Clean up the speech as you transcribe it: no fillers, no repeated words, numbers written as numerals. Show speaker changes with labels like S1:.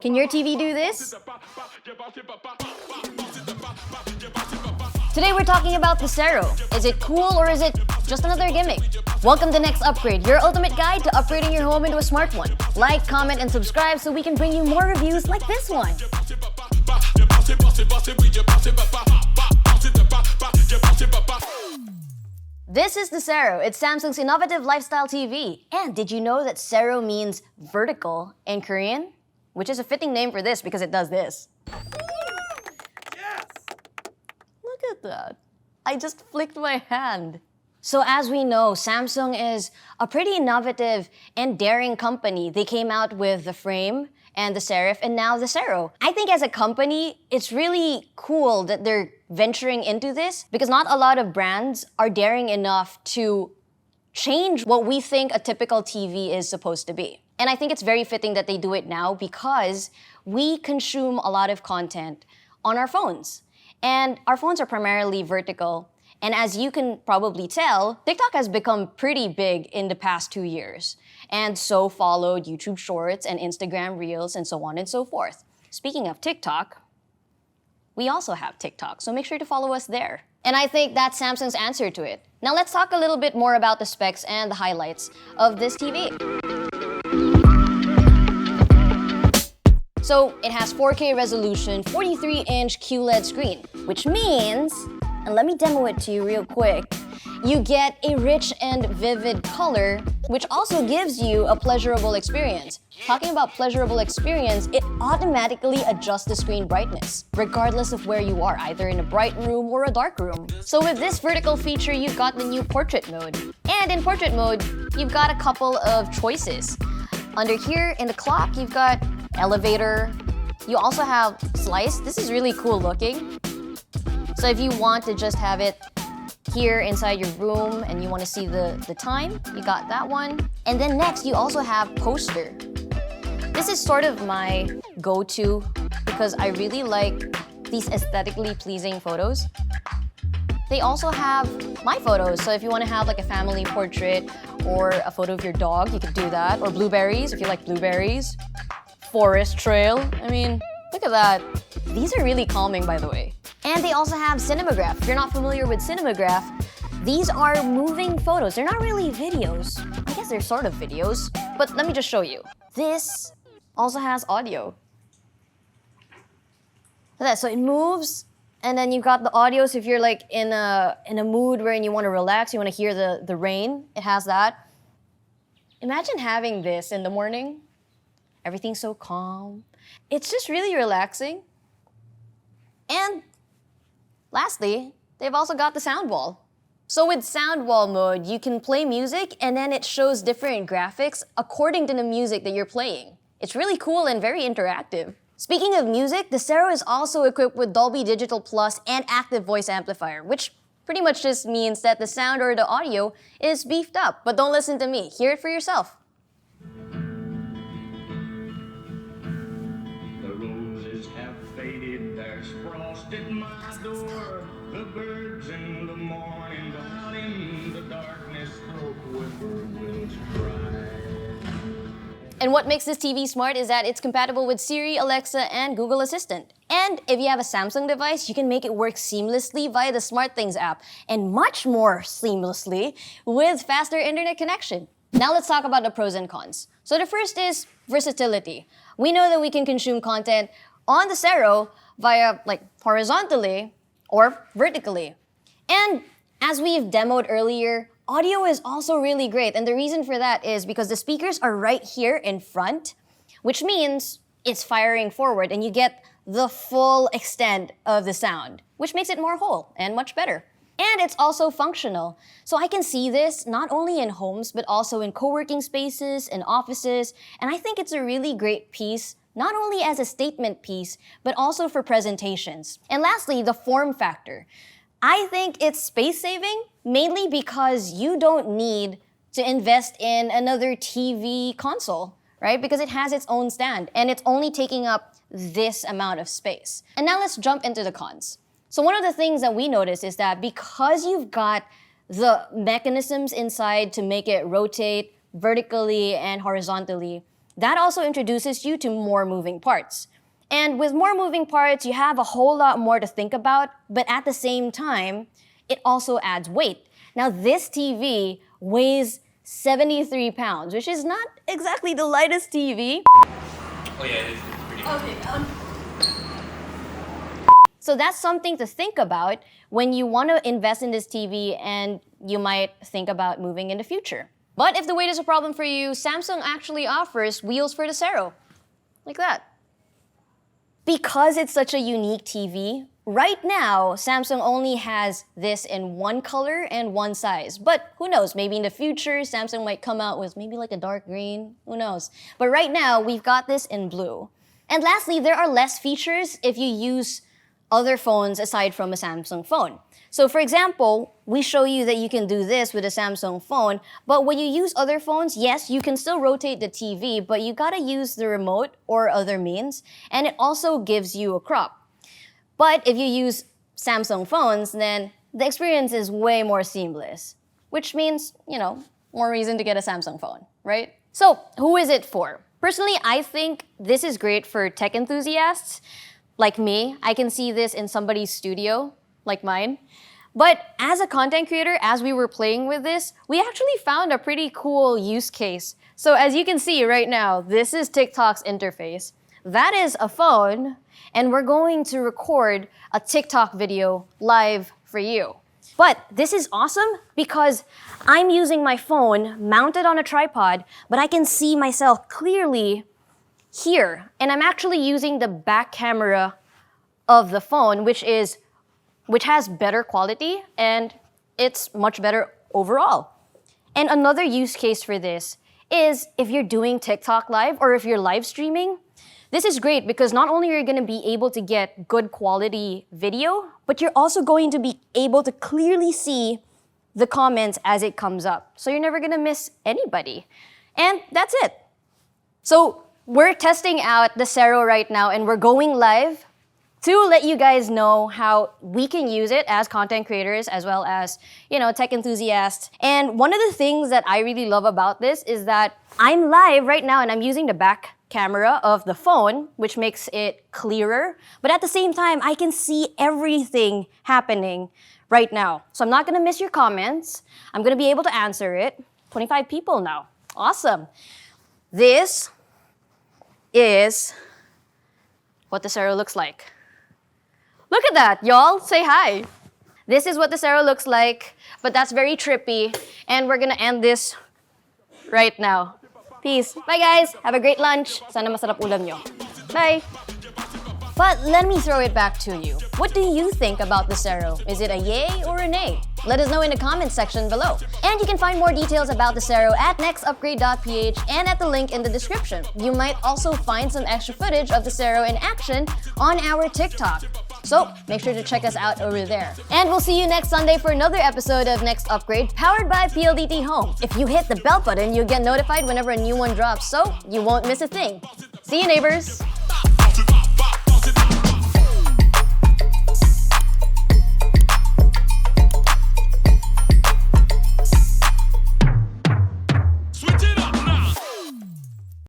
S1: Can your TV do this? Today we're talking about the Sero. Is it cool or is it just another gimmick? Welcome to Next Upgrade, your ultimate guide to upgrading your home into a smart one. Like, comment, and subscribe so we can bring you more reviews like this one. This is the Sero. It's Samsung's innovative lifestyle TV. And did you know that Sero means vertical in Korean? Which is a fitting name for this because it does this.
S2: Yes!
S1: Look at that. I just flicked my hand. So as we know, Samsung is a pretty innovative and daring company. They came out with the Frame and the Serif and now the Sero. I think as a company, it's really cool that they're venturing into this because not a lot of brands are daring enough to change what we think a typical TV is supposed to be. And I think it's very fitting that they do it now because we consume a lot of content on our phones. And our phones are primarily vertical. And as you can probably tell, TikTok has become pretty big in the past 2 years. And so followed YouTube Shorts and Instagram Reels and so on and so forth. Speaking of TikTok, we also have TikTok, so make sure to follow us there. And I think that's Samsung's answer to it. Now let's talk a little bit more about the specs and the highlights of this TV. So it has 4K resolution, 43-inch QLED screen, which means, and let me demo it to you real quick, you get a rich and vivid color, which also gives you a pleasurable experience. Talking about pleasurable experience, it automatically adjusts the screen brightness, regardless of where you are, either in a bright room or a dark room. So with this vertical feature, you've got the new portrait mode. And in portrait mode, you've got a couple of choices. Under here, in the clock, you've got elevator. You also have slice. This is really cool looking. So if you want to just have it here inside your room and you want to see the time, you got that one. And then next, you also have poster. This is sort of my go-to because I really like these aesthetically pleasing photos. They also have my photos, so if you want to have like a family portrait or a photo of your dog, you could do that. Or blueberries, if you like blueberries. Forest trail. I mean, look at that. These are really calming, by the way. And they also have Cinematograph. If you're not familiar with Cinematograph, these are moving photos. They're not really videos. I guess they're sort of videos, but let me just show you. This also has audio. Look at that, so it moves, and then you've got the audio, so if you're like in a mood where you want to relax, you want to hear the rain, it has that. Imagine having this in the morning. Everything's so calm. It's just really relaxing. And lastly, they've also got the sound wall. So with sound wall mode, you can play music and then it shows different graphics according to the music that you're playing. It's really cool and very interactive. Speaking of music, the Sero is also equipped with Dolby Digital Plus and active voice amplifier, which pretty much just means that the sound or the audio is beefed up. But don't listen to me, hear it for yourself.
S2: There's frost at my door, the birds in the morning, down in the darkness, the whippoorwills cry.
S1: And what makes this TV smart is that it's compatible with Siri, Alexa, and Google Assistant. And if you have a Samsung device, you can make it work seamlessly via the SmartThings app, and much more seamlessly with faster internet connection. Now let's talk about the pros and cons. So the first is versatility. We know that we can consume content on the Sero via like horizontally or vertically. And as we've demoed earlier, audio is also really great. And the reason for that is because the speakers are right here in front, which means it's firing forward and you get the full extent of the sound, which makes it more whole and much better. And it's also functional. So I can see this not only in homes, but also in co-working spaces and offices. And I think it's a really great piece not only as a statement piece, but also for presentations. And lastly, the form factor. I think it's space-saving, mainly because you don't need to invest in another TV console, right? Because it has its own stand, and it's only taking up this amount of space. And now let's jump into the cons. So one of the things that we notice is that because you've got the mechanisms inside to make it rotate vertically and horizontally, that also introduces you to more moving parts. And with more moving parts, you have a whole lot more to think about, but at the same time, it also adds weight. Now, this TV weighs 73 pounds, which is not exactly the lightest TV.
S3: Oh yeah, it is. It's pretty good.
S1: Okay. So that's something to think about when you want to invest in this TV and you might think about moving in the future. But if the weight is a problem for you, Samsung actually offers wheels for the Sero. Like that. Because it's such a unique TV, right now, Samsung only has this in one color and one size. But who knows, maybe in the future, Samsung might come out with maybe like a dark green, who knows. But right now, we've got this in blue. And lastly, there are less features if you use other phones aside from a Samsung phone. So for example, we show you that you can do this with a Samsung phone, but when you use other phones, yes, you can still rotate the TV, but you gotta use the remote or other means, and it also gives you a crop. But if you use Samsung phones, then the experience is way more seamless, which means, more reason to get a Samsung phone, right? So who is it for? Personally, I think this is great for tech enthusiasts. Like me, I can see this in somebody's studio, like mine. But as a content creator, as we were playing with this, we actually found a pretty cool use case. So as you can see right now, this is TikTok's interface. That is a phone, and we're going to record a TikTok video live for you. But this is awesome because I'm using my phone mounted on a tripod, but I can see myself clearly here. And I'm actually using the back camera of the phone, which has better quality and it's much better overall. And another use case for this is if you're doing TikTok live or if you're live streaming, this is great because not only are you gonna be able to get good quality video, but you're also going to be able to clearly see the comments as it comes up. So you're never gonna miss anybody. And that's it. So we're testing out the Sero right now and we're going live to let you guys know how we can use it as content creators as well as, tech enthusiasts. And one of the things that I really love about this is that I'm live right now and I'm using the back camera of the phone, which makes it clearer. But at the same time, I can see everything happening right now. So I'm not gonna miss your comments. I'm gonna be able to answer it. 25 people now. Awesome. This is what the Sero looks like. Look at that, y'all. Say hi. This is what the Sero looks like, but that's very trippy. And we're gonna end this right now. Peace. Bye, guys. Have a great lunch. Sana masarap ulam nyo. Bye. But let me throw it back to you. What do you think about the Sero? Is it a yay or a nay? Let us know in the comments section below. And you can find more details about the Sero at nextupgrade.ph and at the link in the description. You might also find some extra footage of the Sero in action on our TikTok. So make sure to check us out over there. And we'll see you next Sunday for another episode of Next Upgrade powered by PLDT Home. If you hit the bell button, you'll get notified whenever a new one drops, so you won't miss a thing. See you, neighbors.